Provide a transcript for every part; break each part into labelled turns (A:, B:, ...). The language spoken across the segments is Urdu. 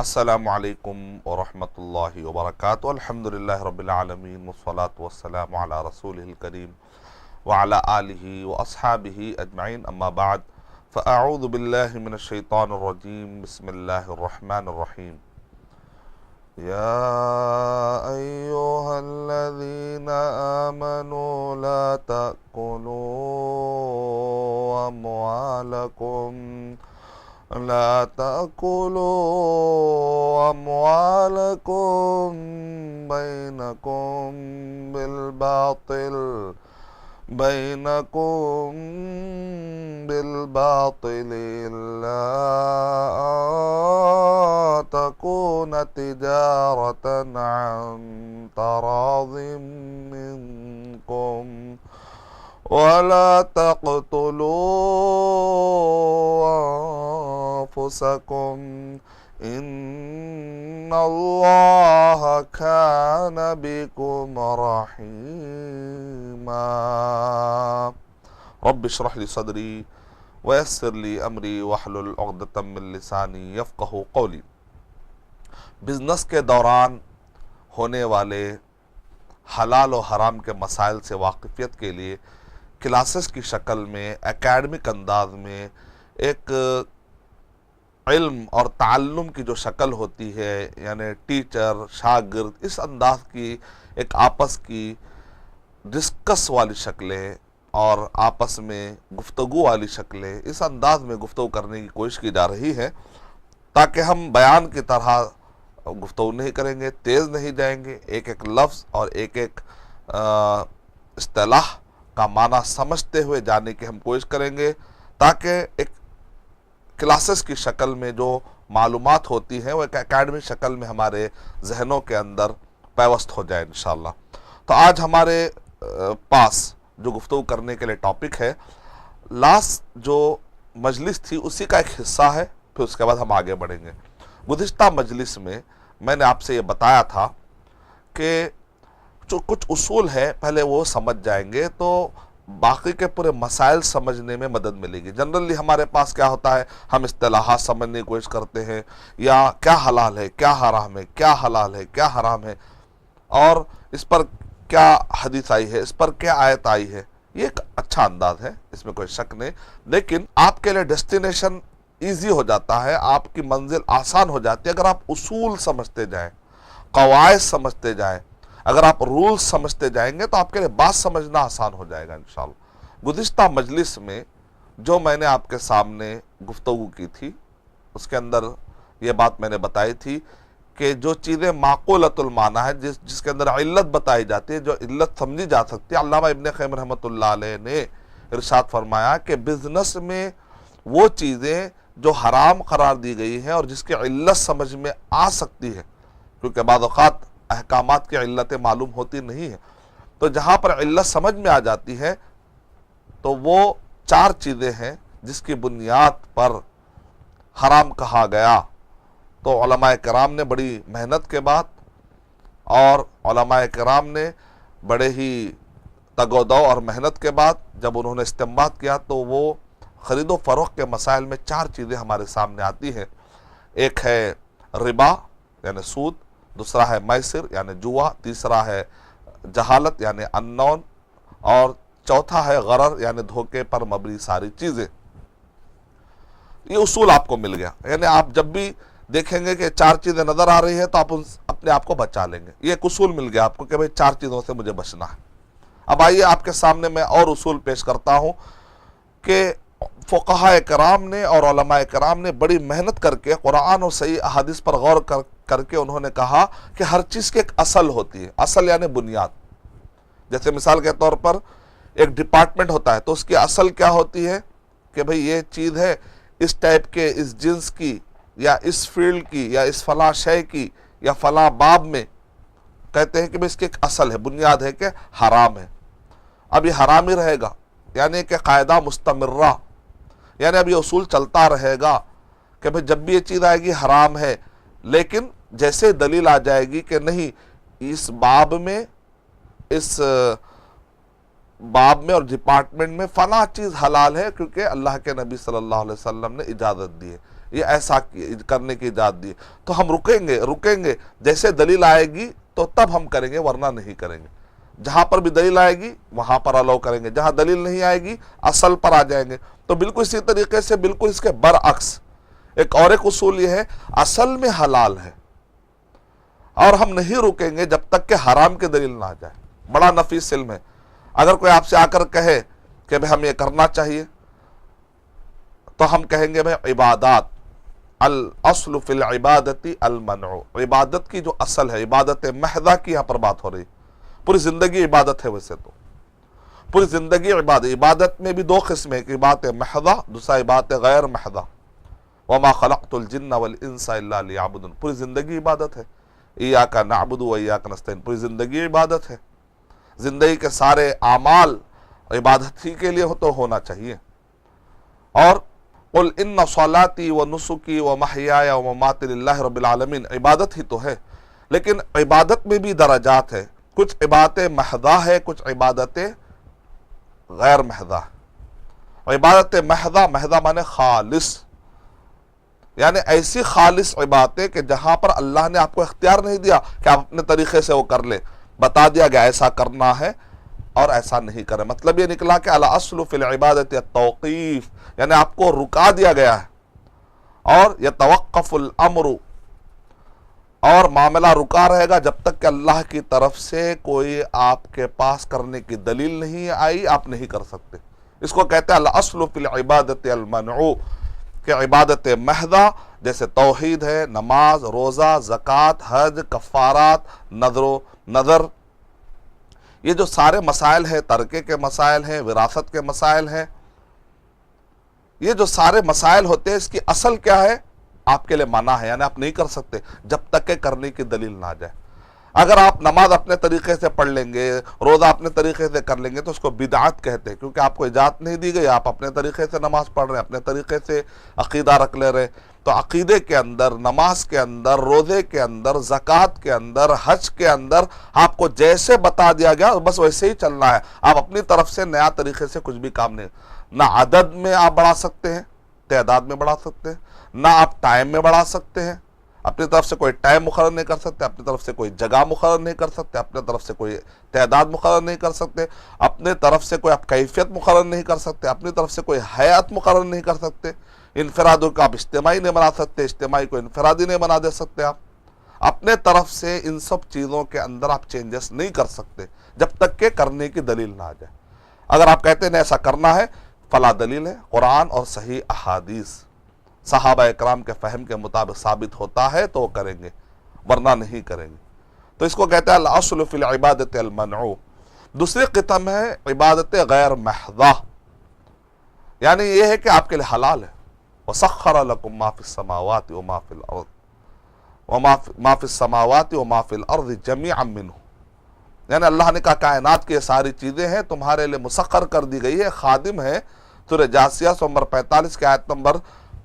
A: السلام علیکم ورحمۃ اللہ وبرکاتہ۔ الحمدللہ رب العالمین والصلاة والسلام علی رسولہ الکریم وعلی آلہ واصحابہ اجمعین، اما بعد فاعوذ باللہ من الشیطان الرجیم، بسم اللہ الرحمن الرحیم۔ یا ایہا الذین آمنوا لا تأکلوا أموالكم بينكم بالباطل إلا أن تكون تجارة عن تراض منكم ولا تقتلوا أنفسكم إن الله كان بكم رحيما رب اشرح لي صدري ويسر لي أمري واحلل عقدة من لساني يفقهوا قولي۔ بزنس کے دوران ہونے والے حلال و حرام کے مسائل سے واقفیت کے لیے کلاسز کی شکل میں، اکیڈمک انداز میں ایک علم اور تعلم کی جو شکل ہوتی ہے، یعنی ٹیچر شاگرد، اس انداز کی ایک آپس کی ڈسکس والی شکلیں اور آپس میں گفتگو والی شکلیں، اس انداز میں گفتگو کرنے کی کوشش کی جا رہی ہے تاکہ ہم بیان کی طرح گفتگو نہیں کریں گے، تیز نہیں جائیں گے، ایک ایک لفظ اور ایک ایک اصطلاح کا معنی سمجھتے ہوئے جانے کی ہم کوشش کریں گے تاکہ ایک کلاسز کی شکل میں جو معلومات ہوتی ہیں وہ ایک اکیڈمی شکل میں ہمارے ذہنوں کے اندر پیوست ہو جائے انشاءاللہ۔ تو آج ہمارے پاس جو گفتگو کرنے کے لیے ٹاپک ہے، لاسٹ جو مجلس تھی اسی کا ایک حصہ ہے، پھر اس کے بعد ہم آگے بڑھیں گے۔ گزشتہ مجلس میں نے آپ سے یہ بتایا تھا کہ جو کچھ اصول ہے پہلے وہ سمجھ جائیں گے تو باقی کے پورے مسائل سمجھنے میں مدد ملے گی۔ جنرلی ہمارے پاس کیا ہوتا ہے، ہم اصطلاحات سمجھنے کی کوشش کرتے ہیں، یا کیا حلال ہے، کیا حرام ہے، کیا حلال ہے، کیا حرام ہے، اور اس پر کیا حدیث آئی ہے، اس پر کیا آیت آئی ہے۔ یہ ایک اچھا انداز ہے، اس میں کوئی شک نہیں، لیکن آپ کے لیے ڈیسٹینیشن ایزی ہو جاتا ہے، آپ کی منزل آسان ہو جاتی ہے اگر آپ اصول سمجھتے جائیں، قواعد سمجھتے جائیں۔ اگر آپ رولز سمجھتے جائیں گے تو آپ کے لیے بات سمجھنا آسان ہو جائے گا انشاءاللہ۔ گزشتہ مجلس میں جو میں نے آپ کے سامنے گفتگو کی تھی اس کے اندر یہ بات میں نے بتائی تھی کہ جو چیزیں معقولۃ المعنی ہے، جس کے اندر علت بتائی جاتی ہے، جو علت سمجھی جا سکتی ہے، علامہ ابن قیم رحمۃ اللہ علیہ نے ارشاد فرمایا کہ بزنس میں وہ چیزیں جو حرام قرار دی گئی ہیں اور جس کی علت سمجھ میں آ سکتی ہے، کیونکہ بعض اوقات احکامات کی علتیں معلوم ہوتی نہیں ہیں، تو جہاں پر علت سمجھ میں آ جاتی ہے تو وہ چار چیزیں ہیں جس کی بنیاد پر حرام کہا گیا۔ تو علماء کرام نے بڑی محنت کے بعد اور علماء کرام نے بڑے ہی تگ و دو اور محنت کے بعد جب انہوں نے استنباط کیا تو وہ خرید و فروخت کے مسائل میں چار چیزیں ہمارے سامنے آتی ہیں۔ ایک ہے ربا یعنی سود، دوسرا ہے میسر یعنی جوا، تیسرا ہے جہالت یعنی انون، اور چوتھا ہے غرر یعنی دھوکے پر مبنی ساری چیزیں۔ یہ اصول آپ کو مل گیا، یعنی آپ جب بھی دیکھیں گے کہ چار چیزیں نظر آ رہی ہیں تو آپ اپنے آپ کو بچا لیں گے۔ یہ ایک اصول مل گیا آپ کو کہ بھئی چار چیزوں سے مجھے بچنا ہے۔ اب آئیے آپ کے سامنے میں اور اصول پیش کرتا ہوں کہ فقہاء کرام نے اور علماء کرام نے بڑی محنت کر کے قرآن اور صحیح احادیث پر غور کر کے انہوں نے کہا کہ ہر چیز کی ایک اصل ہوتی ہے، اصل یعنی بنیاد۔ جیسے مثال کے طور پر ایک ڈپارٹمنٹ ہوتا ہے تو اس کی اصل کیا ہوتی ہے کہ بھئی یہ چیز ہے اس ٹائپ کے، اس جنس کی، یا اس فیلڈ کی، یا اس فلاں شے کی، یا فلاں باب میں، کہتے ہیں کہ بھئی اس کی ایک اصل ہے، بنیاد ہے کہ حرام ہے، اب یہ حرام ہی رہے گا، یعنی کہ قاعدہ مستمرہ، یعنی اب یہ اصول چلتا رہے گا کہ بھئی جب بھی یہ چیز آئے گی حرام ہے، لیکن جیسے دلیل آ جائے گی کہ نہیں اس باب میں، اس باب میں اور ڈپارٹمنٹ میں فلاں چیز حلال ہے کیونکہ اللہ کے نبی صلی اللہ علیہ وسلم نے اجازت دی ہے، یہ ایسا کرنے کی اجازت دی، تو ہم رکیں گے جیسے دلیل آئے گی تو تب ہم کریں گے، ورنہ نہیں کریں گے۔ جہاں پر بھی دلیل آئے گی وہاں پر الاؤ کریں گے، جہاں دلیل نہیں آئے گی اصل پر آ جائیں گے۔ تو بالکل اسی طریقے سے بالکل اس کے برعکس ایک اصول یہ ہے، اصل میں حلال ہے اور ہم نہیں رکیں گے جب تک کہ حرام کی دلیل نہ آ جائے۔ بڑا نفیس علم ہے۔ اگر کوئی آپ سے آ کر کہے کہ بھئی ہم یہ کرنا چاہیے، تو ہم کہیں گے بھئی عبادات، الاصل فی العبادت المنع، عبادت کی جو اصل ہے، عبادت محضہ کی یہاں پر بات ہو رہی، پوری زندگی عبادت ہے۔ ویسے تو پوری زندگی عبادت میں بھی دو قسم ہیں، عبادت محضہ، دوسرا عبادت غیر محضہ۔ وما خلقت الجن والانس الا لیعبدون، پوری زندگی عبادت ہے۔ ایاک نعبد و ایاک نستعین، پوری زندگی عبادت ہے۔ زندگی کے سارے اعمال عبادت ہی کے لیے تو ہونا چاہیے۔ اور قل ان صلاتی و نسکی و محیای و مماتی للہ رب العالمین، عبادت ہی تو ہے، لیکن عبادت میں بھی درجات ہے، کچھ عبادت محضہ ہے، کچھ عبادت غیر محضہ۔ عبادت محضہ مانے خالص، یعنی ایسی خالص عبادتیں کہ جہاں پر اللہ نے آپ کو اختیار نہیں دیا کہ آپ اپنے طریقے سے وہ کر لیں، بتا دیا گیا ایسا کرنا ہے اور ایسا نہیں کرے۔ مطلب یہ نکلا کہ الاصل فی العبادت التوقیف، یعنی آپ کو رکا دیا گیا ہے، اور یتوقف الامر، اور معاملہ رکا رہے گا جب تک کہ اللہ کی طرف سے کوئی آپ کے پاس کرنے کی دلیل نہیں آئی، آپ نہیں کر سکتے۔ اس کو کہتے ہیں الاصل فی العبادت المنع، کہ عبادت محضہ جیسے توحید ہے، نماز، روزہ، زکوٰۃ، حج، کفارات، نظر، یہ جو سارے مسائل ہیں، ترکے کے مسائل ہیں، وراثت کے مسائل ہیں، یہ جو سارے مسائل ہوتے ہیں، اس کی اصل کیا ہے؟ آپ کے لیے منع ہے، یعنی آپ نہیں کر سکتے جب تک کہ کرنے کی دلیل نہ آ جائے۔ اگر آپ نماز اپنے طریقے سے پڑھ لیں گے، روزہ اپنے طریقے سے کر لیں گے، تو اس کو بدعت کہتے ہیں، کیونکہ آپ کو اجازت نہیں دی گئی، آپ اپنے طریقے سے نماز پڑھ رہے ہیں، اپنے طریقے سے عقیدہ رکھ لے رہے۔ تو عقیدے کے اندر، نماز کے اندر، روزے کے اندر، زکوٰۃ کے اندر، حج کے اندر آپ کو جیسے بتا دیا گیا بس ویسے ہی چلنا ہے۔ آپ اپنی طرف سے نیا طریقے سے کچھ بھی کام نہیں، نہ عدد میں آپ بڑھا سکتے ہیں، تعداد میں بڑھا سکتے ہیں، نہ آپ ٹائم میں بڑھا سکتے ہیں، اپنی طرف سے کوئی ٹائم مقرر نہیں کر سکتے، اپنی طرف سے کوئی جگہ مقرر نہیں کر سکتے، اپنی طرف سے کوئی تعداد مقرر نہیں کر سکتے، اپنے طرف سے کوئی آپ کیفیت مقرر نہیں کر سکتے، اپنی طرف سے کوئی حیات مقرر نہیں کر سکتے، انفرادوں کو آپ اجتماعی نہیں بنا سکتے، اجتماعی کو انفرادی نہیں بنا دے سکتے۔ آپ اپنے طرف سے ان سب چیزوں کے اندر آپ چینجز نہیں کر سکتے جب تک کہ کرنے کی دلیل نہ آ جائے۔ اگر آپ کہتے ہیں ایسا کرنا ہے، فلا دلیل ہے، قرآن اور صحیح احادیث صحابہ اکرام کے فہم کے مطابق ثابت ہوتا ہے تو وہ کریں گے، ورنہ نہیں کریں گے۔ تو اس کو کہتے ہیں الاصل فی العبادت المنع۔ دوسری قسم ہے عبادت غیر محضہ، یعنی یہ ہے کہ آپ کے لیے حلال ہے۔ وَسَخَّرَ لَكُم مَا فِي السَّمَاوَاتِ وَمَا فِي الْأَرْضِ وَمَا فِي السَّمَاوَاتِ وَمَا فِي الْأَرْضِ جَمِيعًا مِّنْهُ، یعنی اللہ نے کہا کائنات کی یہ ساری چیزیں ہیں تمہارے لیے مسخر کر دی گئی ہے، خادم ہے۔ سورہ جاثیہ نمبر 45 کے آیت نمبر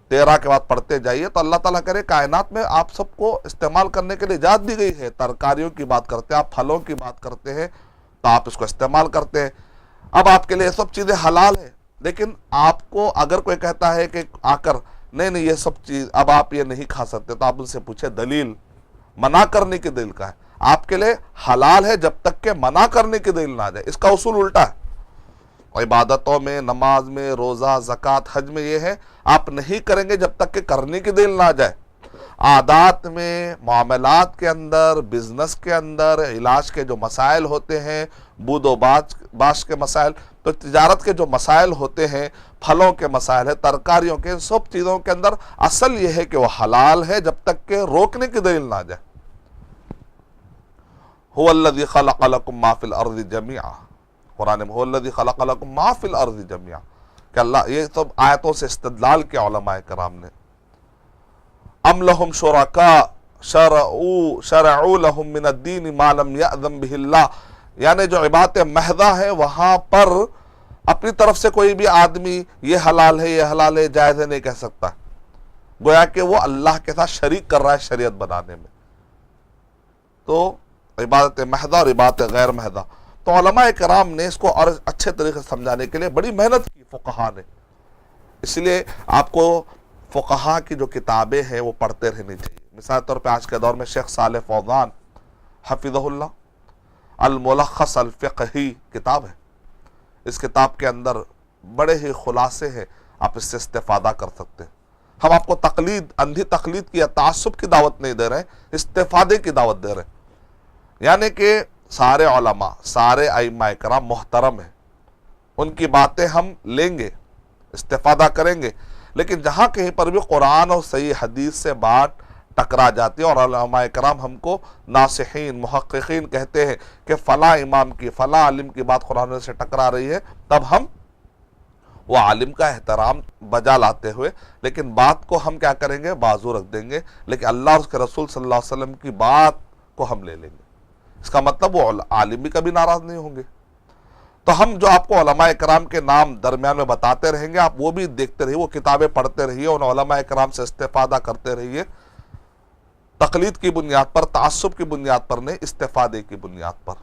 A: 13 کے بعد پڑھتے جائیے تو اللہ تعالیٰ کرے کائنات میں آپ سب کو استعمال کرنے کے لیے اجازت دی گئی ہے۔ ترکاریوں کی بات کرتے ہیں آپ، پھلوں کی بات کرتے ہیں تو آپ اس کو استعمال کرتے ہیں۔ اب آپ کے لیے یہ سب چیزیں حلال ہیں، لیکن آپ کو اگر کوئی کہتا ہے کہ آ کر نہیں یہ سب چیز اب آپ یہ نہیں کھا سکتے، تو آپ ان سے پوچھیں دلیل، منع کرنے کی دلیل کا ہے۔ آپ کے لیے حلال ہے جب تک کہ منع کرنے کی دلیل نہ آ جائے۔ اس کا اصول الٹا ہے۔ عبادتوں میں، نماز میں، روزہ، زکوٰۃ، حج میں یہ ہے آپ نہیں کریں گے جب تک کہ کرنے کی دلیل نہ آ جائے۔ عادات میں، معاملات کے اندر، بزنس کے اندر، علاج کے جو مسائل ہوتے ہیں، بود و باش کے مسائل، تو تجارت کے جو مسائل ہوتے ہیں، پھلوں کے مسائل ہیں، ترکاریوں کے، سب چیزوں کے اندر اصل یہ ہے کہ وہ حلال ہے جب تک کہ روکنے کی دلیل نہ آ جائے۔ هو الذی خلق لکم ما فی الارض جميعا، قرآن میں هو الذی خلق لکم ما فی الارض جميعا، کہ اللہ، یہ سب آیتوں سے استدلال کے علماء کرام نے۔ ام لہم شرکاء شرعوا لہم من الدین ما لم یأذن بہ اللہ، یعنی جو عبادت محضہ ہے وہاں پر اپنی طرف سے کوئی بھی آدمی یہ حلال ہے، یہ حلال ہے، جائز ہے نہیں کہہ سکتا، گویا کہ وہ اللہ کے ساتھ شریک کر رہا ہے شریعت بنانے میں۔ تو عبادت محضہ اور عبادت غیر محضہ، تو علماء کرام نے اس کو اور اچھے طریقے سے سمجھانے کے لیے بڑی محنت کی، فقہا نے۔ اس لیے آپ کو فقہا کی جو کتابیں ہیں وہ پڑھتے رہنی چاہیے. مثال طور پہ آج کے دور میں شیخ صالح فوزان حفظہ اللہ الملخص الفقہی کتاب ہے. اس کتاب کے اندر بڑے ہی خلاصے ہیں، آپ اس سے استفادہ کر سکتے ہیں. ہم آپ کو تقلید، اندھی تقلید کی یا تعصب کی دعوت نہیں دے رہے ہیں، استفادے کی دعوت دے رہے ہیں. یعنی کہ سارے علماء، سارے ائمہ کرام محترم ہیں، ان کی باتیں ہم لیں گے، استفادہ کریں گے، لیکن جہاں کہیں پر بھی قرآن اور صحیح حدیث سے بات ٹکرا جاتی ہے اور علماء کرام ہم کو ناصحین، محققین کہتے ہیں کہ فلاں امام کی، فلاں عالم کی بات قرآن سے ٹکرا رہی ہے، تب ہم وہ عالم کا احترام بجا لاتے ہوئے لیکن بات کو ہم کیا کریں گے؟ بازو رکھ دیں گے، لیکن اللہ اور اس کے رسول صلی اللہ علیہ وسلم کی بات کو ہم لے لیں گے. اس کا مطلب وہ عالم بھی کبھی ناراض نہیں ہوں گے. تو ہم جو آپ کو علماء اکرام کے نام درمیان میں بتاتے رہیں گے، آپ وہ بھی دیکھتے رہیے، وہ کتابیں پڑھتے رہیے، ان علماء اکرام سے استفادہ کرتے رہیے. تقلید کی بنیاد پر، تعصب کی بنیاد پر نہیں، استفادے کی بنیاد پر،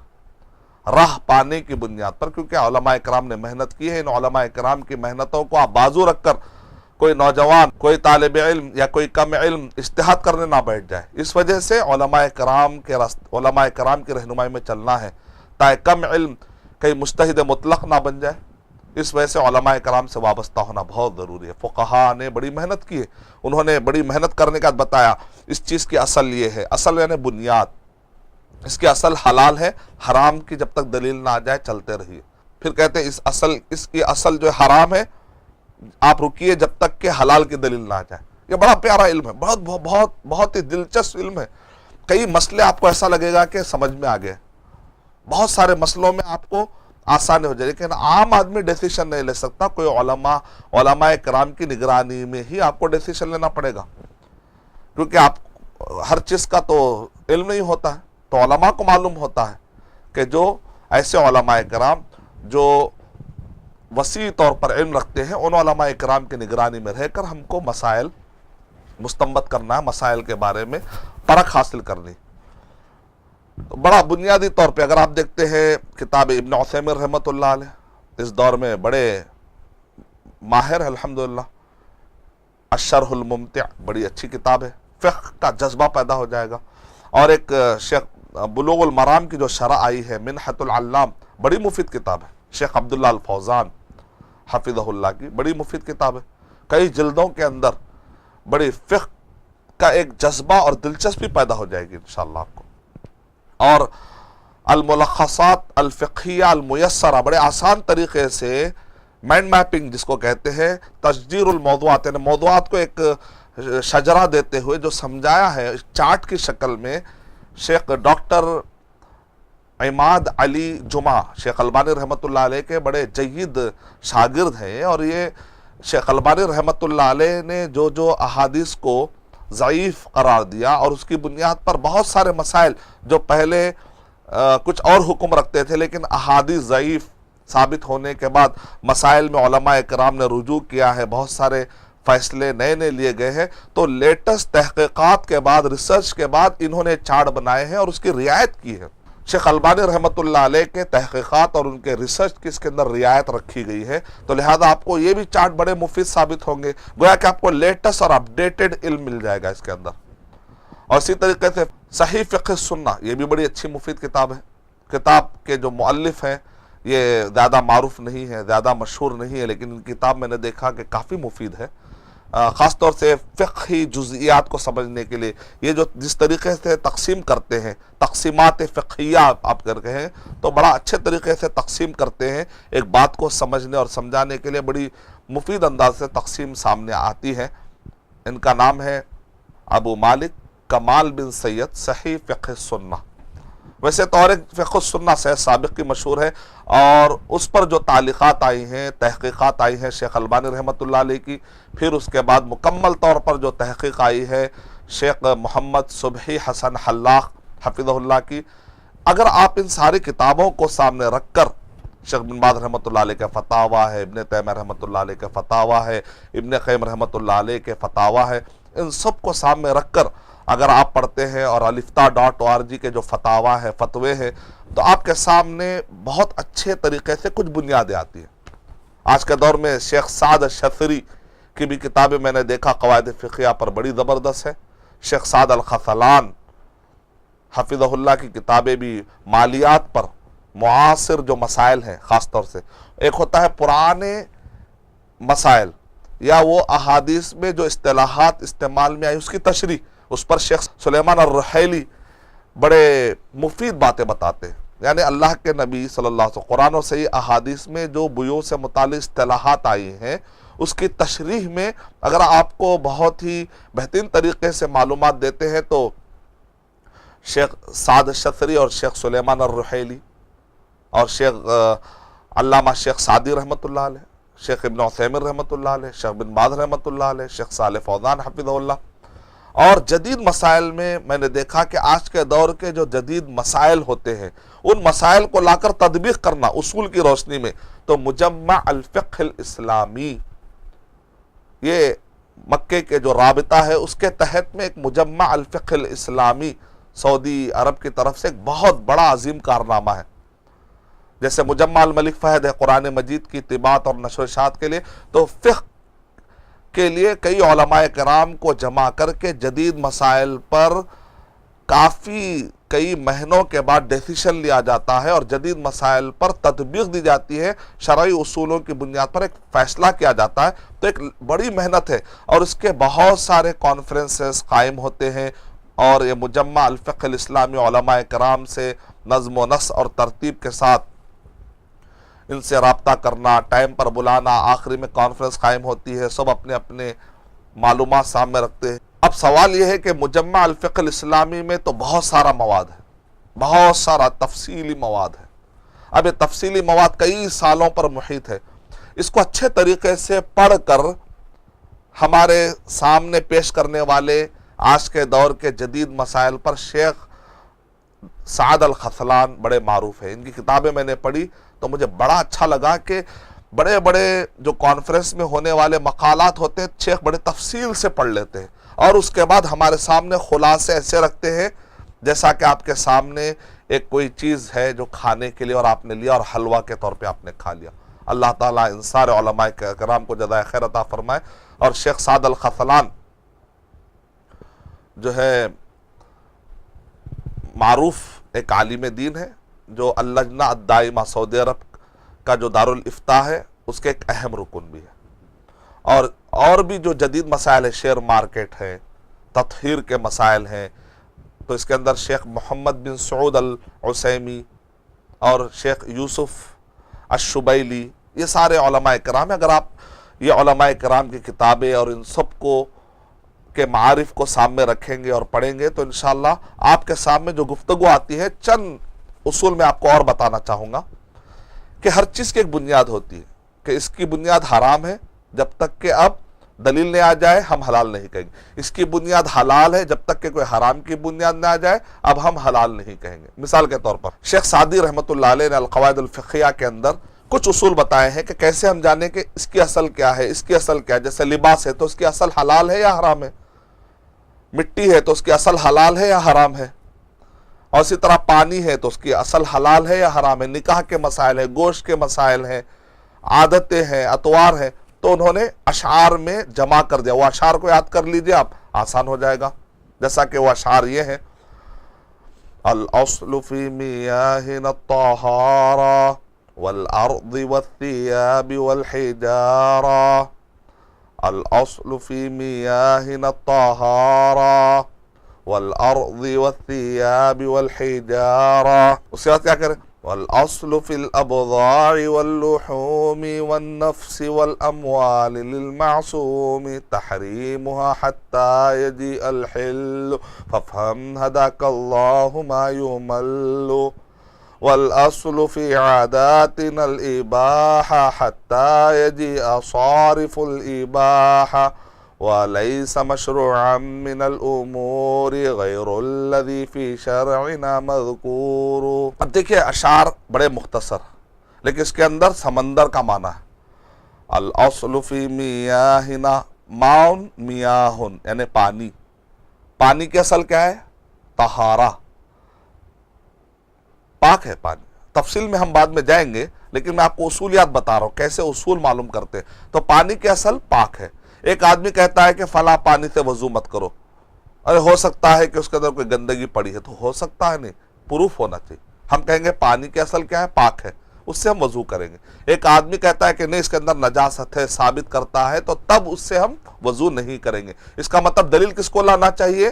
A: راہ پانے کی بنیاد پر، کیونکہ علماء اکرام نے محنت کی ہے. ان علماء اکرام کی محنتوں کو آپ بازو رکھ کر کوئی نوجوان، کوئی طالب علم یا کوئی کم علم اجتہاد کرنے نہ بیٹھ جائے. اس وجہ سے علماء اکرام کی رہنمائی میں چلنا ہے تاکہ کم علم کہیں مجتہد مطلق نہ بن جائے. اس وجہ سے علماء کرام سے وابستہ ہونا بہت ضروری ہے. فقہا نے بڑی محنت کی ہے، انہوں نے بڑی محنت کرنے کا بتایا اس چیز کی اصل یہ ہے، اصل یعنی بنیاد، اس کی اصل حلال ہے، حرام کی جب تک دلیل نہ آ جائے چلتے رہیے. پھر کہتے ہیں اس کی اصل جو حرام ہے آپ رکیے جب تک کہ حلال کی دلیل نہ آ جائے. یہ بڑا پیارا علم ہے، بہت ہی دلچسپ علم ہے. کئی مسئلے آپ کو ایسا لگے گا کہ سمجھ میں آ گئے، بہت سارے مسئلوں میں آپ کو آسانی ہو جائے، لیکن عام آدمی ڈیسیشن نہیں لے سکتا. کوئی علماء کرام کی نگرانی میں ہی آپ کو ڈیسیشن لینا پڑے گا، کیونکہ آپ ہر چیز کا تو علم نہیں ہوتا ہے. تو علماء کو معلوم ہوتا ہے کہ جو ایسے علماء کرام جو وسیع طور پر علم رکھتے ہیں، ان علماء کرام کی نگرانی میں رہ کر ہم کو مسائل مستنبط کرنا ہے، مسائل کے بارے میں پرکھ حاصل کرنی. تو بڑا بنیادی طور پہ اگر آپ دیکھتے ہیں کتاب ابن عثیمین رحمۃ اللہ علیہ، اس دور میں بڑے ماہر ہے الحمدللہ. الشرح الممتع بڑی اچھی کتاب ہے، فقہ کا جذبہ پیدا ہو جائے گا. اور ایک شیخ بلوغ المرام کی جو شرح آئی ہے منحۃ العلام، بڑی مفید کتاب ہے، شیخ عبداللہ الفوزان حفظہ اللہ کی، بڑی مفید کتاب ہے. کئی جلدوں کے اندر بڑی فقہ کا ایک جذبہ اور دلچسپی پیدا ہو جائے گی انشاءاللہ آپ کو. اور الملخصات الفقہیہ المیسرہ، بڑے آسان طریقے سے مائنڈ میپنگ جس کو کہتے ہیں، تشجیر الموضوعات، یعنی موضوعات کو ایک شجرہ دیتے ہوئے جو سمجھایا ہے چارٹ کی شکل میں. شیخ ڈاکٹر عماد علی جمعہ شیخ البانی رحمۃ اللہ علیہ کے بڑے جید شاگرد ہیں، اور یہ شیخ البانی رحمۃ اللہ علیہ نے جو احادیث کو ضعیف قرار دیا اور اس کی بنیاد پر بہت سارے مسائل جو پہلے کچھ اور حکم رکھتے تھے لیکن احادیث ضعیف ثابت ہونے کے بعد مسائل میں علماء کرام نے رجوع کیا ہے، بہت سارے فیصلے نئے لیے گئے ہیں. تو لیٹسٹ تحقیقات کے بعد، ریسرچ کے بعد انہوں نے چارٹ بنائے ہیں اور اس کی رعایت کی ہے. شیخ البانی رحمۃ اللہ علیہ کے تحقیقات اور ان کے ریسرچ کی اس کے اندر رعایت رکھی گئی ہے. تو لہذا آپ کو یہ بھی چارٹ بڑے مفید ثابت ہوں گے، گویا کہ آپ کو لیٹسٹ اور اپڈیٹڈ علم مل جائے گا اس کے اندر. اور اسی طریقے سے صحیح فقہ سنہ، یہ بھی بڑی اچھی مفید کتاب ہے. کتاب کے جو مؤلف ہیں یہ زیادہ معروف نہیں ہے، زیادہ مشہور نہیں ہے، لیکن ان کتاب میں نے دیکھا کہ کافی مفید ہے، خاص طور سے فقہی جزئیات کو سمجھنے کے لیے. یہ جو جس طریقے سے تقسیم کرتے ہیں، تقسیمات فقہیہ آپ کر کے ہیں، تو بڑا اچھے طریقے سے تقسیم کرتے ہیں. ایک بات کو سمجھنے اور سمجھانے کے لیے بڑی مفید انداز سے تقسیم سامنے آتی ہے. ان کا نام ہے ابو مالک کمال بن سید صحیح فقہ سنہ. ویسے تو اور ایک فقہ سنہ سے سابق کی مشہور ہے، اور اس پر جو تعلیقات آئی ہیں، تحقیقات آئی ہیں شیخ البانی رحمۃ اللہ علیہ کی، پھر اس کے بعد مکمل طور پر جو تحقیق آئی ہے شیخ محمد صبحی حسن حلاق حفظہ اللہ کی. اگر آپ ان ساری کتابوں کو سامنے رکھ کر، شیخ بن باز رحمۃ اللہ علیہ کے فتاویٰ ہے، ابن تیمیہ رحمۃ اللہ علیہ کے فتاویٰ ہے، ابن قیم رحمۃ اللہ علیہ کے فتاویٰ ہے، ان سب کو سامنے رکھ کر اگر آپ پڑھتے ہیں اور الفتا.org کے جو فتاویٰ ہے، فتوے ہیں، تو آپ کے سامنے بہت اچھے طریقے سے کچھ بنیادیں آتی ہیں. آج کے دور میں شیخ سعد الشثری کی بھی کتابیں میں نے دیکھا قواعد فقہیہ پر بڑی زبردست ہے. شیخ سعد الخذلان حفظہ اللہ کی کتابیں بھی مالیات پر معاصر جو مسائل ہیں، خاص طور سے ایک ہوتا ہے پرانے مسائل یا وہ احادیث میں جو اصطلاحات استعمال میں آئی اس کی تشریح، اس پر شیخ سلیمان الرحیلی بڑے مفید باتیں بتاتے ہیں. یعنی اللہ کے نبی صلی اللہ علیہ وسلم قرآن و صحیح احادیث میں جو بیوع سے متعلق اصطلاحات آئی ہیں اس کی تشریح میں اگر آپ کو بہت ہی بہترین طریقے سے معلومات دیتے ہیں تو شیخ سعد الشتری اور شیخ سلیمان الرحیلی اور شیخ علامہ شیخ سعدی رحمۃ اللہ علیہ، شیخ ابن عثیمین رحمۃ اللہ علیہ، شیخ بن باز رحمۃ اللہ علیہ، شیخ صالح فوزان حفظہ اللہ. اور جدید مسائل میں نے دیکھا کہ آج کے دور کے جو جدید مسائل ہوتے ہیں ان مسائل کو لا کر تطبیق کرنا اصول کی روشنی میں، تو مجمع الفقہ الاسلامی، یہ مکے کے جو رابطہ ہے اس کے تحت میں ایک مجمع الفقہ الاسلامی سعودی عرب کی طرف سے ایک بہت بڑا عظیم کارنامہ ہے. جیسے مجمع الملک فہد ہے قرآن مجید کی طباعت اور نشر و اشاعت کے لیے، تو فقہ کے لیے کئی علماء کرام کو جمع کر کے جدید مسائل پر کافی کئی مہینوں کے بعد ڈیسیشن لیا جاتا ہے اور جدید مسائل پر تطبیق دی جاتی ہے، شرعی اصولوں کی بنیاد پر ایک فیصلہ کیا جاتا ہے. تو ایک بڑی محنت ہے اور اس کے بہت سارے کانفرنسز قائم ہوتے ہیں اور یہ مجمع الفقہ الاسلامی علماء کرام سے نظم و نسق اور ترتیب کے ساتھ ان سے رابطہ کرنا، ٹائم پر بلانا، آخری میں کانفرنس قائم ہوتی ہے، سب اپنے اپنے معلومات سامنے رکھتے ہیں. اب سوال یہ ہے کہ مجمع الفقہ الاسلامی میں تو بہت سارا مواد ہے، بہت سارا تفصیلی مواد ہے. اب یہ تفصیلی مواد کئی سالوں پر محیط ہے. اس کو اچھے طریقے سے پڑھ کر ہمارے سامنے پیش کرنے والے آج کے دور کے جدید مسائل پر شیخ سعد الخذلان بڑے معروف ہیں. ان کی کتابیں میں نے پڑھی تو مجھے بڑا اچھا لگا کہ بڑے بڑے جو کانفرنس میں ہونے والے مقالات ہوتے ہیں شیخ بڑے تفصیل سے پڑھ لیتے ہیں اور اس کے بعد ہمارے سامنے خلاصے ایسے رکھتے ہیں جیسا کہ آپ کے سامنے ایک کوئی چیز ہے جو کھانے کے لیے اور آپ نے لیا اور حلوہ کے طور پہ آپ نے کھا لیا. اللہ تعالیٰ ان سارے علماء کرام کو جزائے خیر عطا فرمائے. اور شیخ سعد الخذلان جو ہے معروف ایک عالم دین ہے جو اللجنہ الدائمہ سعودی عرب کا جو دارالافتاء ہے اس کے ایک اہم رکن بھی ہے. اور بھی جو جدید مسائل ہے، شیئر مارکیٹ ہے، تطہیر کے مسائل ہیں، تو اس کے اندر شیخ محمد بن سعود العثیمی اور شیخ یوسف الشبیلی، یہ سارے علماء کرام ہیں. اگر آپ یہ علماء کرام کی کتابیں اور ان سب کو کے معارف کو سامنے رکھیں گے اور پڑھیں گے تو انشاءاللہ آپ کے سامنے جو گفتگو آتی ہے، چند اصول میں آپ کو اور بتانا چاہوں گا کہ ہر چیز کی ایک بنیاد ہوتی ہے کہ اس کی بنیاد حرام ہے جب تک کہ اب دلیل نہ آ جائے ہم حلال نہیں کہیں گے. اس کی بنیاد حلال ہے جب تک کہ کوئی حرام کی بنیاد نہ آ جائے اب ہم حلال نہیں کہیں گے. مثال کے طور پر شیخ سعدی رحمۃ اللہ علیہ نے القواعد الفقہیہ کے اندر کچھ اصول بتائے ہیں کہ کیسے ہم جانیں کہ اس کی اصل کیا ہے، اس کی اصل کیا ہے. جیسے لباس ہے تو اس کی اصل حلال ہے یا حرام ہے، مٹی ہے تو اس کی اصل حلال ہے یا حرام ہے، اور اسی طرح پانی ہے تو اس کی اصل حلال ہے یا حرام ہے. نکاح کے مسائل ہیں، گوشت کے مسائل ہیں، عادتیں ہیں، اطوار ہیں، تو انہوں نے اشعار میں جمع کر دیا. وہ اشعار کو یاد کر لیجئے آپ، آسان ہو جائے گا. جیسا کہ وہ اشعار یہ ہیں: الاصل فی میاہنا الطہارہ والارض والثیاب والحجارہ. الاصل فی میاہنا الطہارہ والارض والثیاب والحجارہ. اس کے بعد کیا کریں؟ والاصل فی الابضاع واللحوم والنفس والاموال للمعصوم تحریمها حتى يجيء الحل فافهم هداك الله ما يمل. والاصل فی عاداتنا الاباحة حتى يجيء صارف الاباحة وَلَيْسَ مَشْرُوعًا مِّنَ الْأُمُورِ غَيْرُ الَّذِي فِي شَرْعِنَا مَذْكُورُ. اب دیکھیں اشعار بڑے مختصر لیکن اس کے اندر سمندر کا معنی ہے. الْأَصْلُ فِي مِيَاهِنَا ماؤن میاہن یعنی پانی. پانی کی اصل کیا ہے؟ طہارہ، پاک ہے پانی. تفصیل میں ہم بعد میں جائیں گے لیکن میں آپ کو اصولیات بتا رہا ہوں کیسے اصول معلوم کرتے ہیں. تو پانی کی اصل پاک ہے. ایک آدمی کہتا ہے کہ فلاں پانی سے وضو مت کرو، ارے ہو سکتا ہے کہ اس کے اندر کوئی گندگی پڑی ہے، تو ہو سکتا ہے نہیں، پروف ہونا چاہیے. ہم کہیں گے پانی کی اصل کیا ہے؟ پاک ہے، اس سے ہم وضو کریں گے. ایک آدمی کہتا ہے کہ نہیں اس کے اندر نجاست ہے، ثابت کرتا ہے، تو تب اس سے ہم وضو نہیں کریں گے. اس کا مطلب دلیل کس کو لانا چاہیے؟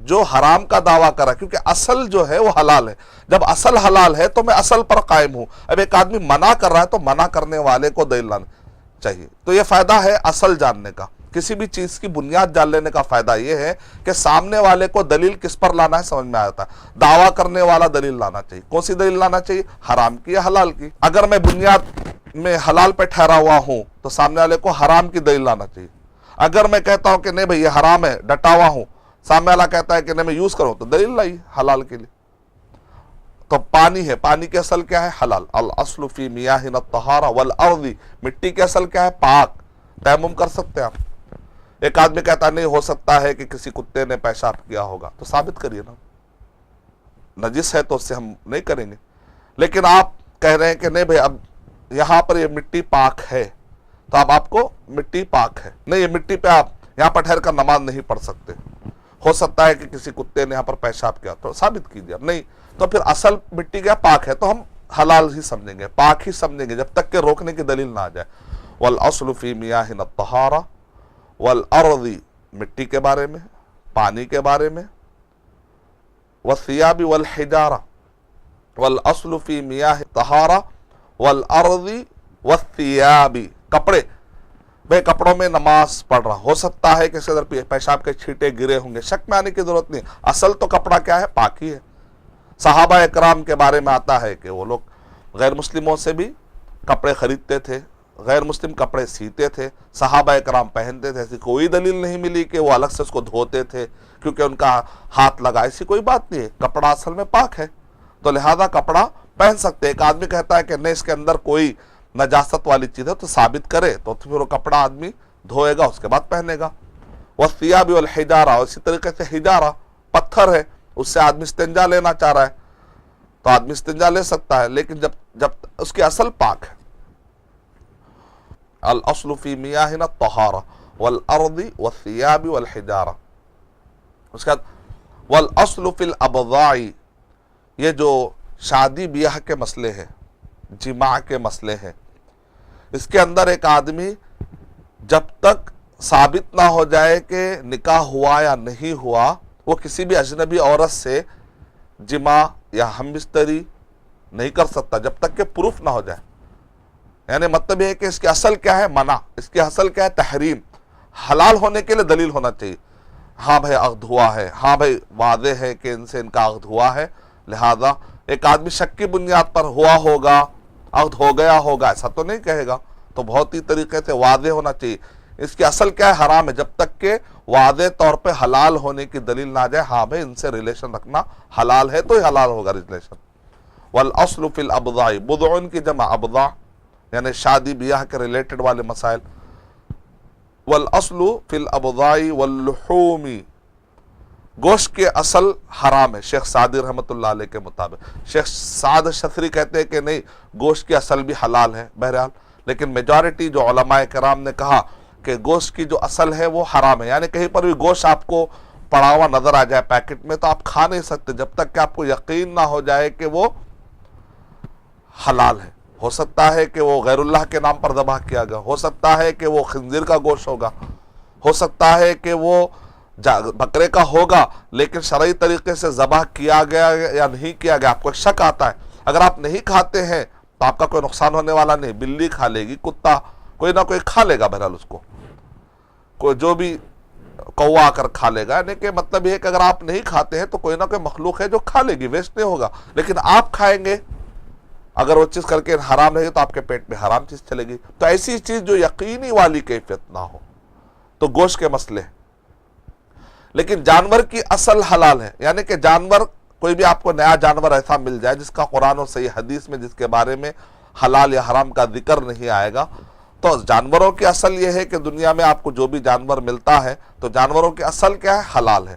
A: جو حرام کا دعویٰ کرا، کیونکہ اصل جو ہے وہ حلال ہے. جب اصل حلال ہے تو میں اصل پر قائم ہوں. اب ایک آدمی منع کر رہا ہے تو منع کرنے والے کو دلیل لانا چاہیے. تو یہ فائدہ ہے اصل جاننے کا. کسی بھی چیز کی بنیاد جان لینے کا فائدہ یہ ہے کہ سامنے والے کو دلیل کس پر لانا ہے سمجھ میں آتا ہے. دعویٰ کرنے والا دلیل لانا چاہیے. کون سی دلیل لانا چاہیے؟ حرام کی یا حلال کی. اگر میں بنیاد میں حلال پہ ٹھہرا ہوا ہوں تو سامنے والے کو حرام کی دلیل لانا چاہیے. اگر میں کہتا ہوں کہ نہیں بھئی یہ حرام ہے، ڈٹا ہوا ہوں، سامنے والا کہتا ہے کہ نہیں میں یوز کروں، تو دلیل لائی حلال کے لیے. تو پانی ہے، پانی کی اصل کیا ہے؟ حلال. الاصل فی میاہنا الطہارہ والارض، مٹی کی اصل کیا ہے؟ پاک. تیمم کر سکتے ہیں آپ. ایک آدمی کہتا نہیں ہو سکتا ہے کہ کسی کتے نے پیشاب کیا ہوگا، تو ثابت کریے نا. نجس ہے تو اس سے ہم نہیں کریں گے. لیکن آپ کہہ رہے ہیں کہ نہیں بھئی اب یہاں پر یہ مٹی پاک ہے، تو اب آپ کو مٹی پاک ہے، نہیں یہ مٹی پہ آپ یہاں پر ٹھہر کر نماز نہیں پڑھ سکتے، ہو سکتا ہے کہ کسی کتے نے یہاں پر پیشاب کیا، تو ثابت کیجیے. اب نہیں تو پھر اصل مٹی کیا؟ پاک ہے، تو ہم حلال ہی سمجھیں گے، پاک ہی سمجھیں گے، جب تک کہ روکنے کی دلیل نہ آ جائے. والاصل فی میاہنا الطہارہ والارض، مٹی کے بارے میں، پانی کے بارے میں، والثیاب والحجارہ، والاصل فی میاہ الطہارہ والارض والثیاب، کپڑے. بھئی کپڑوں میں نماز پڑھ رہا، ہو سکتا ہے کہ اس کے اندر پیشاب کے چھینٹے گرے ہوں گے، شک میں آنے کی ضرورت نہیں. اصل تو کپڑا کیا ہے؟ پاک ہی ہے. صحابہ اکرام کے بارے میں آتا ہے کہ وہ لوگ غیر مسلموں سے بھی کپڑے خریدتے تھے، غیر مسلم کپڑے سیتے تھے، صحابہ اکرام پہنتے تھے. ایسی کوئی دلیل نہیں ملی کہ وہ الگ سے اس کو دھوتے تھے کیونکہ ان کا ہاتھ لگا، ایسی کوئی بات نہیں ہے. کپڑا اصل میں پاک ہے تو لہذا کپڑا پہن سکتے. ایک آدمی کہتا ہے کہ نہیں اس کے اندر کوئی نجاست والی چیز ہے، تو ثابت کرے، تو پھر وہ کپڑا آدمی دھوئے گا، اس کے بعد پہنے گا. والثیاب والحجارہ، اسی طریقے سے حجارہ پتھر ہے، اس سے آدمی استنجا لینا چاہ رہا ہے تو آدمی استنجا لے سکتا ہے، لیکن جب اس کی اصل پاک ہے. الاصل فی میاہنا الطہارہ والارض والثیاب والحجارہ. اس کے بعد والاصل فی الابضاع، یہ جو شادی بیاہ کے مسئلے ہیں، جماع کے مسئلے ہیں، اس کے اندر ایک آدمی جب تک ثابت نہ ہو جائے کہ نکاح ہوا یا نہیں ہوا، وہ کسی بھی اجنبی عورت سے جماع یا ہم بستری نہیں کر سکتا جب تک کہ پروف نہ ہو جائے. یعنی مطلب یہ ہے کہ اس کی اصل کیا ہے؟ منع. اس کی اصل کیا ہے؟ تحریم. حلال ہونے کے لیے دلیل ہونا چاہیے. ہاں بھائی عقد ہوا ہے، ہاں بھائی واضح ہے کہ ان سے ان کا عقد ہوا ہے، لہذا ایک آدمی شک کی بنیاد پر ہوا ہوگا، عقد ہو گیا ہوگا، ایسا تو نہیں کہے گا. تو بہت ہی طریقے سے واضح ہونا چاہیے. اس کی اصل کیا ہے؟ حرام ہے، جب تک کہ واضح طور پہ حلال ہونے کی دلیل نہ جائے. ہاں بھائی ان سے ریلیشن رکھنا حلال ہے تو ہی حلال ہوگا ریلیشن. والاصل فی الابضاع، بضع کی جمع ابضاع، یعنی شادی بیاہ کے ریلیٹڈ والے مسائل. والاصل فی الابضاع واللحوم، گوشت کے اصل حرام ہے شیخ سعدی رحمۃ اللہ علیہ کے مطابق. شیخ سعد شثری کہتے ہیں کہ نہیں گوشت کی اصل بھی حلال ہے. بہرحال لیکن میجارٹی جو علماء کرام نے کہا کہ گوشت کی جو اصل ہے وہ حرام ہے. یعنی کہیں پر بھی گوشت آپ کو پڑا ہوا نظر آ جائے پیکٹ میں تو آپ کھا نہیں سکتے جب تک کہ آپ کو یقین نہ ہو جائے کہ وہ حلال ہے. ہو سکتا ہے کہ وہ غیر اللہ کے نام پر ذبح کیا گیا، ہو سکتا ہے کہ وہ خنزیر کا گوشت ہوگا، ہو سکتا ہے کہ وہ بکرے کا ہوگا، لیکن شرعی طریقے سے ذبح کیا گیا یا نہیں کیا گیا آپ کو شک آتا ہے. اگر آپ نہیں کھاتے ہیں تو آپ کا کوئی نقصان ہونے والا نہیں. بلی کھا لے گی، کتا کوئی نہ کوئی کھا لے گا، بہرحال اس کو کوئی جو بھی کوا آ کر کھا لے گا. یعنی کہ مطلب یہ ہے کہ اگر آپ نہیں کھاتے ہیں تو کوئی نہ کوئی مخلوق ہے جو کھا لے گی، ویسٹ نہیں ہوگا. لیکن آپ کھائیں گے، اگر وہ چیز کر کے حرام رہے گی تو آپ کے پیٹ میں حرام چیز چلے گی. تو ایسی چیز جو یقینی والی کیفیت نہ ہو تو گوشت کے مسئلے. لیکن جانور کی اصل حلال ہے. یعنی کہ جانور کوئی بھی آپ کو نیا جانور ایسا مل جائے جس کا قرآن اور صحیح حدیث میں جس کے بارے میں حلال یا حرام کا ذکر نہیں آئے گا، تو جانوروں کی اصل یہ ہے کہ دنیا میں آپ کو جو بھی جانور ملتا ہے تو جانوروں کی اصل کیا ہے؟ حلال ہے.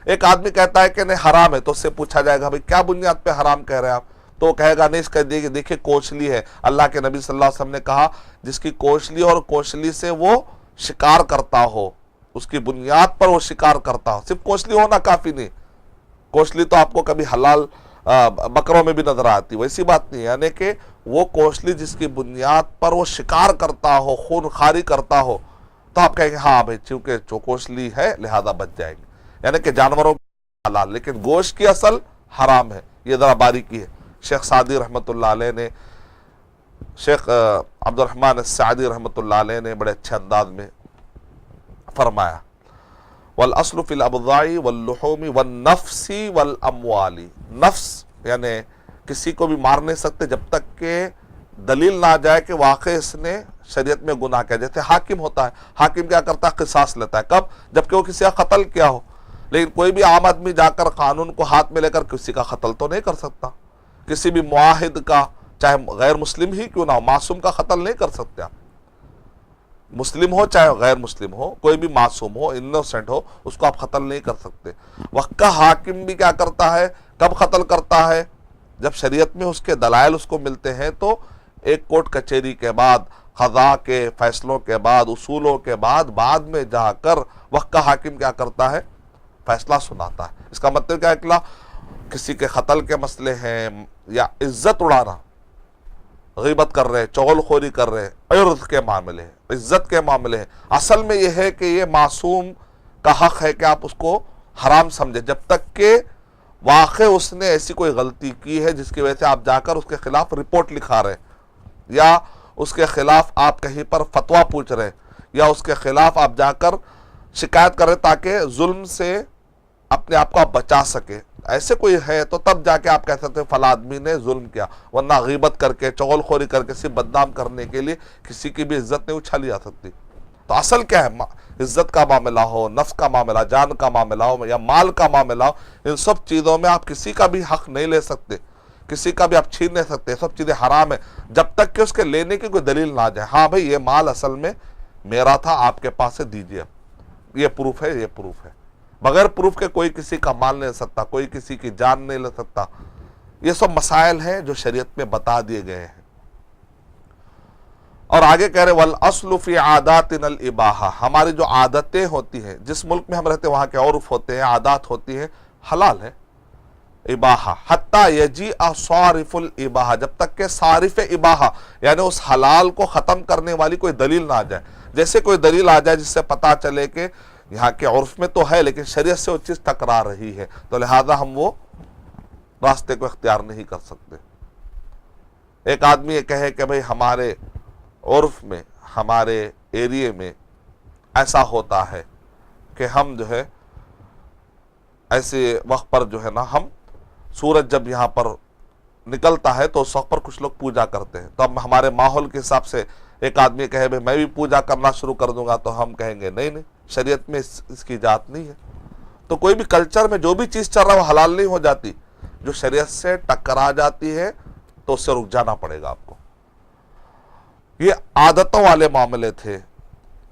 A: ایک آدمی کہتا ہے کہ نہیں حرام ہے تو اس سے پوچھا جائے گا بھئی کیا بنیاد پہ حرام کہہ رہے ہیں آپ؟ تو وہ کہے گا نہیں اس کا دیکھیں کوچلی ہے. اللہ کے نبی صلی اللہ علیہ وسلم نے کہا جس کی کوچلی اور کوچلی سے وہ شکار کرتا ہو، اس کی بنیاد پر وہ شکار کرتا ہو. صرف کوسلی ہونا کافی نہیں. کوسلی تو آپ کو کبھی حلال بکروں میں بھی نظر آتی، ویسی بات نہیں. یعنی کہ وہ کوسلی جس کی بنیاد پر وہ شکار کرتا ہو، خون خاری کرتا ہو، تو آپ کہیں گے ہاں بھائی چونکہ جو کوسلی ہے لہذا بچ جائیں گے. یعنی کہ جانوروں حلال، لیکن گوشت کی اصل حرام ہے. یہ ذرا باریکی ہے. شیخ سعدی رحمۃ اللہ علیہ نے، شیخ عبد الرحمن السعدی رحمۃ اللہ علیہ نے بڑے اچھے انداز میں فرمایا، والأصل فی الابضاع واللحوم والنفس والاموال. نفس یعنی کسی کو بھی مار نہیں سکتے جب تک کہ دلیل نہ آ جائے کہ واقع اس نے شریعت میں گناہ کیا. جیسے حاکم ہوتا ہے، حاکم کیا کرتا ہے؟ قصاص لیتا ہے. کب؟ جبکہ وہ کسی کا قتل کیا ہو. لیکن کوئی بھی عام آدمی جا کر قانون کو ہاتھ میں لے کر کسی کا قتل تو نہیں کر سکتا. کسی بھی معاہد کا، چاہے غیر مسلم ہی کیوں نہ ہو، معصوم کا قتل نہیں کر سکتے آپ. مسلم ہو چاہے غیر مسلم ہو، کوئی بھی معصوم ہو، انوسنٹ ہو، اس کو آپ قتل نہیں کر سکتے. وقت کا حاکم بھی کیا کرتا ہے؟ کب قتل کرتا ہے؟ جب شریعت میں اس کے دلائل اس کو ملتے ہیں، تو ایک کوٹ کچہری کے بعد، قضاء کے فیصلوں کے بعد، اصولوں کے بعد میں جا کر وقت کا حاکم کیا کرتا ہے؟ فیصلہ سناتا ہے. اس کا مطلب کیا ہے؟ کسی کے قتل کے مسئلے ہیں، یا عزت اڑانا، غیبت کر رہے، چغل خوری کر رہے، عرض کے معاملے ہیں، عزت کے معاملے ہیں. اصل میں یہ ہے کہ یہ معصوم کا حق ہے کہ آپ اس کو حرام سمجھے جب تک کہ واقع اس نے ایسی کوئی غلطی کی ہے جس کی وجہ سے آپ جا کر اس کے خلاف رپورٹ لکھا رہے ہیں، یا اس کے خلاف آپ کہیں پر فتویٰ پوچھ رہے ہیں، یا اس کے خلاف آپ جا کر شکایت کر رہے تاکہ ظلم سے اپنے آپ کو آپ بچا سکے. ایسے کوئی ہے تو تب جا کے آپ کہہ سکتے ہیں فلاں آدمی نے ظلم کیا، ورنہ غیبت کر کے، چغل خوری کر کے، صرف بدنام کرنے کے لیے کسی کی بھی عزت نہیں اچھالی جا سکتی. تو اصل کیا ہے؟ عزت کا معاملہ ہو، نفس کا معاملہ، جان کا معاملہ ہو، یا مال کا معاملہ ہو، ان سب چیزوں میں آپ کسی کا بھی حق نہیں لے سکتے، کسی کا بھی آپ چھین نہیں سکتے. سب چیزیں حرام ہیں جب تک کہ اس کے لینے کی کوئی دلیل نہ آ جائے. ہاں بھئی یہ مال اصل میں میرا تھا، آپ کے پاس سے دیجیے، یہ پروف ہے، یہ پروف ہے. بغیر پروف کے کوئی کسی کا مال نہیں لے سکتا، کوئی کسی کی جان نہیں لے سکتا. یہ سب مسائل ہیں جو شریعت میں بتا دیے گئے ہیں. اور آگے کہہ رہے والأصل فی عاداتنا الاباحہ. ہماری جو عادتیں ہوتی ہیں، جس ملک میں ہم رہتے ہیں وہاں کے عرف ہوتے ہیں، عادات ہوتی ہیں، حلال ہے. اباحہ حتی یجیء صارف الاباحہ، جب تک کہ صارف اباحہ یعنی اس حلال کو ختم کرنے والی کوئی دلیل نہ آ جائے. جیسے کوئی دلیل آ جائے جس سے پتا چلے کہ یہاں کے عرف میں تو ہے لیکن شریعت سے وہ چیز ٹکرا رہی ہے، تو لہذا ہم وہ راستے کو اختیار نہیں کر سکتے. ایک آدمی یہ کہے کہ بھئی ہمارے عرف میں، ہمارے ایریے میں ایسا ہوتا ہے کہ ہم جو ہے ایسے وقت پر جو ہے نا، ہم سورج جب یہاں پر نکلتا ہے تو اس وقت پر کچھ لوگ پوجا کرتے ہیں. تو اب ہمارے ماحول کے حساب سے ایک آدمی کہے بھئی میں بھی پوجا کرنا شروع کر دوں گا، تو ہم کہیں گے نہیں، شریعت میں اس کی اجازت نہیں ہے. تو کوئی بھی کلچر میں جو بھی چیز چل رہا ہے وہ حلال نہیں ہو جاتی. جو شریعت سے ٹکرا جاتی ہے تو اس سے رک جانا پڑے گا آپ کو. یہ عادتوں والے معاملے تھے.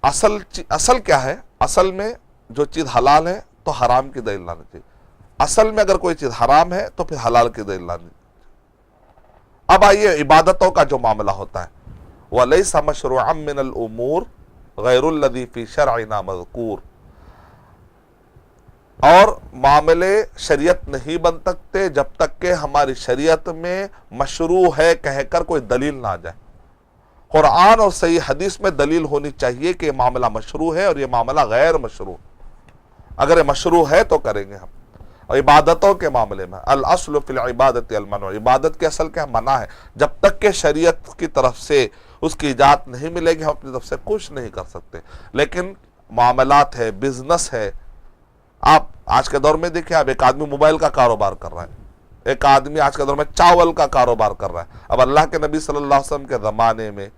A: اصل کیا ہے؟ اصل میں جو چیز حلال ہے تو حرام کی دلیل لانی چاہیے. اصل میں اگر کوئی چیز حرام ہے تو پھر حلال کی دلیل لانی چاہیے. اب آئیے عبادتوں کا جو معاملہ ہوتا ہے، وَلَيْسَ مَشْرُوعًا مِّنَ الْأُمُورِ غَيْرُ الَّذِي فِي شَرْعِنَا مَذْكُورٌ. اور معاملے شریعت نہیں بن سکتے جب تک کہ ہماری شریعت میں مشروع ہے کہہ کر کوئی دلیل نہ آ جائے. قرآن اور صحیح حدیث میں دلیل ہونی چاہیے کہ یہ معاملہ مشروع ہے اور یہ معاملہ غیر مشروع. اگر یہ مشروع ہے تو کریں گے ہم. اور عبادتوں کے معاملے میں الاصل فی العبادت المنع، عبادت کے اصل کیا؟ منع ہے. جب تک کہ شریعت کی طرف سے اس کی اجازت نہیں ملے گی ہم اپنی طرف سے کچھ نہیں کر سکتے. لیکن معاملات ہے، بزنس ہے. آپ آج کے دور میں دیکھیں، اب ایک آدمی موبائل کا کاروبار کر رہا ہے، ایک آدمی آج کے دور میں چاول کا کاروبار کر رہا ہے. اب اللہ کے نبی صلی اللہ علیہ وسلم کے زمانے میں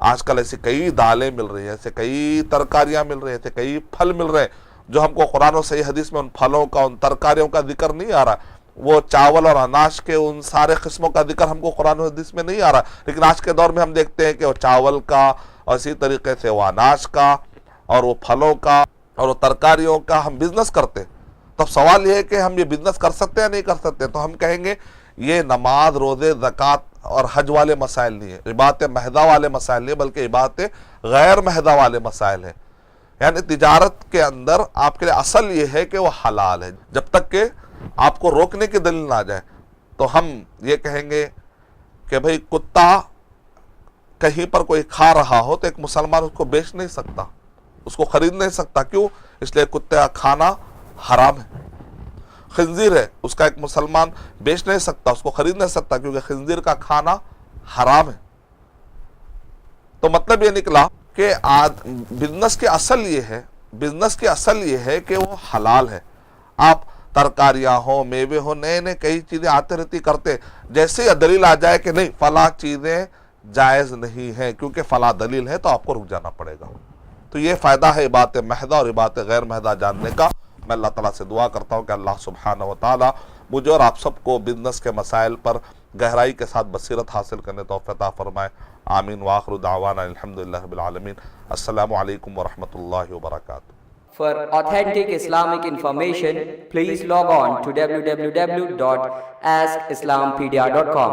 A: آج کل ایسی کئی دالیں مل رہی ہیں، ایسے کئی ترکاریاں مل رہی ہیں، ایسے کئی پھل مل رہے ہیں جو ہم کو قرآن و صحیح حدیث میں ان پھلوں کا، ان ترکاریوں کا ذکر نہیں آ رہا. وہ چاول اور اناج کے ان سارے قسموں کا ذکر ہم کو قرآن و حدیث میں نہیں آ رہا. لیکن آج کے دور میں ہم دیکھتے ہیں کہ وہ چاول کا، اور اسی طریقے سے وہ اناج کا، اور وہ پھلوں کا، اور وہ ترکاریوں کا ہم بزنس کرتے. تب سوال یہ ہے کہ ہم یہ بزنس کر سکتے ہیں یا نہیں کر سکتے؟ تو ہم کہیں گے یہ نماز، روزے، زکوٰۃ اور حج والے مسائل نہیں ہیں، عبادت محضہ والے مسائل نہیں، بلکہ عبادت غیر محضہ والے مسائل ہیں. یعنی تجارت کے اندر آپ کے لیے اصل یہ ہے کہ وہ حلال ہے. جب تک کہ آپ کو روکنے کی دلیل نہ آ جائے تو ہم یہ کہیں گے کہ بھئی کتا کہیں پر کوئی کھا رہا ہو تو ایک مسلمان اس کو بیچ نہیں سکتا، اس کو خرید نہیں سکتا. کیوں؟ اس لیے کتے کا کھانا حرام ہے. خنزیر ہے، اس کا ایک مسلمان بیچ نہیں سکتا، اس کو خرید نہیں سکتا، کیونکہ خنزیر کا کھانا حرام ہے. تو مطلب یہ نکلا کہ بزنس کی اصل یہ ہے کہ وہ حلال ہے. آپ ترکاریاں ہوں، میوے ہوں، نئے کئی چیزیں آتے رہتی کرتے، جیسے ہی دلیل آ جائے کہ نہیں فلاں چیزیں جائز نہیں ہیں کیونکہ فلاں دلیل ہے، تو آپ کو رک جانا پڑے گا. تو یہ فائدہ ہے عبادت محضہ اور عبادت غیر محضہ جاننے کا. میں اللہ تعالیٰ سے دعا کرتا ہوں کہ اللہ سبحانہ و تعالیٰ مجھے اور آپ سب کو بزنس کے مسائل پر گہرائی کے ساتھ بصیرت حاصل کرنے توفیق عطا فرمائے. آمین. وآخر دعوانا الحمدللہ رب العالمین. السلام علیکم ورحمۃ اللہ وبرکاتہ.
B: For authentic Islamic information, please log on to www.askislampedia.com.